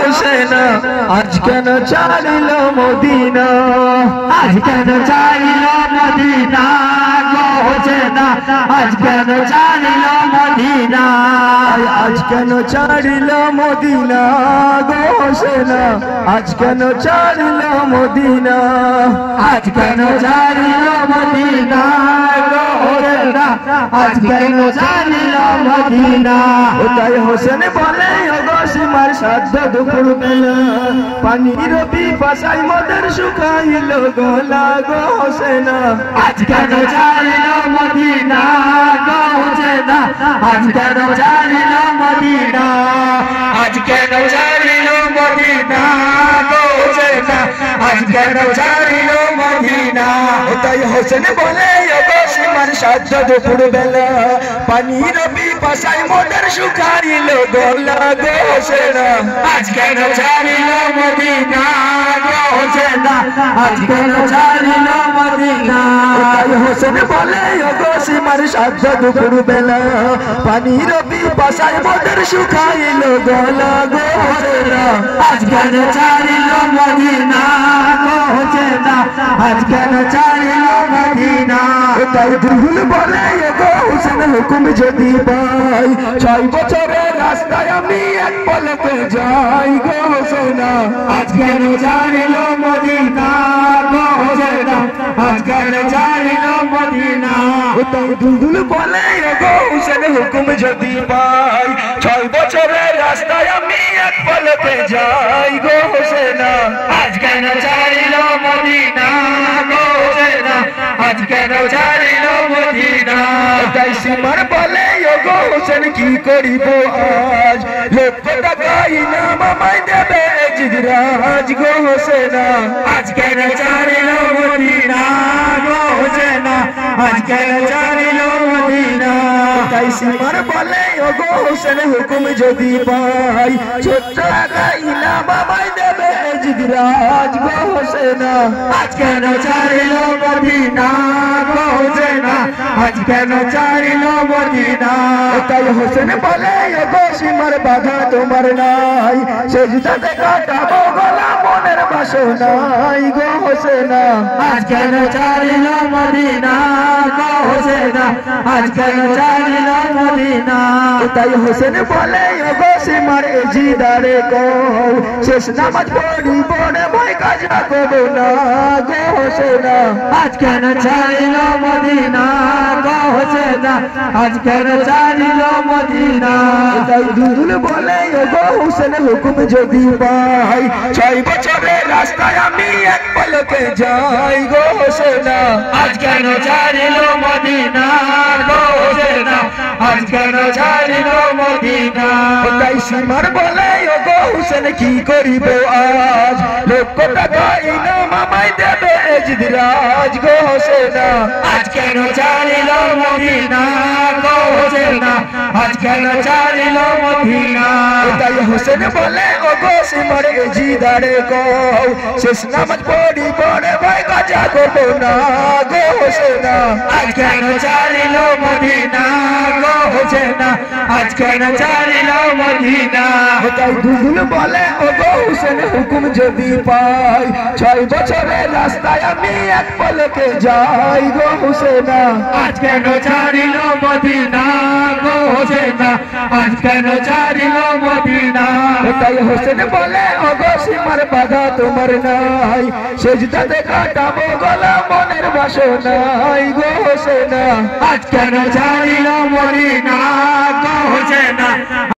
হোসেনা আজ কেন ছাড়িল মদিনা আজ কেন ছাড়িল মদিনা গো হোসেনা আজ কেন ছাড়িল মদিনা আজ কেন ছাড়িল মদিনা গো হোসেনা আজ কেন ছাড়িল মদিনা আজ কেন ছাড়িল মদিনা গো হোসেনা আজ কেন ছাড়িল মদিনা ওটাই হোসেন বলে ওগো সীমার সাধ্য দুপুর বেলা পানির পিপাসায় মদের শুকাইল গলা গো হোসেনা আজ কেন ছাড়িল মদিনা গো হোসেনা আজ কেন ছাড়িল মদিনা আজ কেন ছাড়িল মদিনা গো হোসেনা আজ কেন ছাড়িল মদিনা ওটাই হোসেন বলে ওগো সীমার সাধ্য দুপুর বেলা পানির পিপাসায় মদের শুকাইল গলা গো হোসেনা আজ কেন ছাড়িল মদিনা গো হোসেনা আজ কেন ছাড়িল মদিনা ওটাই হোসেন বলে ওগো সীমার সাধ্য দুপুর বেলা পানির পিপাসায় মদের শুকাইল গলা গো হোসেনা আজ কেন ছাড়িল মদিনা গো হোসেনা আজ কেন ছাড়িল মদিনা ওটাই দুলদুল বলে ওগো হোসেন হুকুম যদি পাই 6 বছরের রাস্তায় আমি এক পলকে যাই গো হোসেনা আজ কেন ছাড়িল মদিনা গো হোসেনা আজ কেন ছাড়িল মদিনা ওটাই দুলদুল বলে ওগো হোসেন হুকুম যদি পাই 6 বছরের রাস্তায় আমি এক পলকে যাই গো হোসেনা আজ কেন ছাড়িল মদিনা গো হোসেনা আজ কেন ছাড়িল মদিনা ওটাই সীমার বলে ওগো হোসেন কি করিব আজ লক্ষ টাকা ইনাম আমায় দেবে জিগরাজ গো হোসেনা আজ কেন ছাড়িল মদিনা গো হোসেনা আজ কেন ছাড়িল মদিনা তাই সীমার বলে ওগো হোসেন হুকুম যদি পাই ছোট্ট টাকা ইনাম আমায় দেবে জিগরাজ গো হোসেনা আজ কেন ছাড়িল মদিনা গো হোসেনা আজ কেন ছাড়িল মদিনা তাই হোসেন বলে ওগো সীমার বাধা তোমার নাই সেজদাতে কাটাবো গলা মনের বাসনাই গো হোসেনা আজ কেন ছাড়িল মদিনা গো হোসেনা আজ কেন ছাড়িল মদিনা তাই হোসেন বলে ওগো সীমার জিদারে কও শেষ নামাজ পড়ি পড়ে ভয় কাজ রাখবো না গো হোসেনা আজ কেন ছাড়িল মদিনা গো হোসেনা আজ কেন ছাড়িল মদিনা তাই দুলদুল বলে ওগো হোসেন হুকুম যদি পাই 6 বছরের রাস্তায় আমি এক পলকে যাই গো হোসেনা আজ কেন ছাড়িল মদিনা গো হোসেনা আজ কেন ছাড়িল মদিনা তাই সীমার বলে ওগো হোসেন কি করিব আজ লক্ষ টাকা ইনাম আমায় দেবে জিগরাজ গো হোসেনা আজ কেন ছাড়িল মদিনা গো হোসেনা আজ কেন ছাড়িল মদিনা তাই হোসেন বলে ওগো সীমার জিদারে কও শেষ নামাজ পড়ি পড়ে ভয় কাজ করবো না গো হোসেনা আজ কেন ছাড়িল মদিনা গো হোসেনা আজ কেন ছাড়িল মদিনা তাই দুলদুল বলে ওগো হোসেন হুকুম যদি পাই 6 বছরের রাস্তায় আমি এক পলকে যাই গো হোসেনা আজ কেন ছাড়িল মদিনা গো হোসেনা আজ কেন ছাড়িল মদিনা তাই হোসেন বলে ওগো সীমার বাধা তোমার নাই সেজদাতে কাটাবো গলা মনের বাসনাই গো হোসেনা আজ কেন ছাড়িল মদিনা গো হোসেনা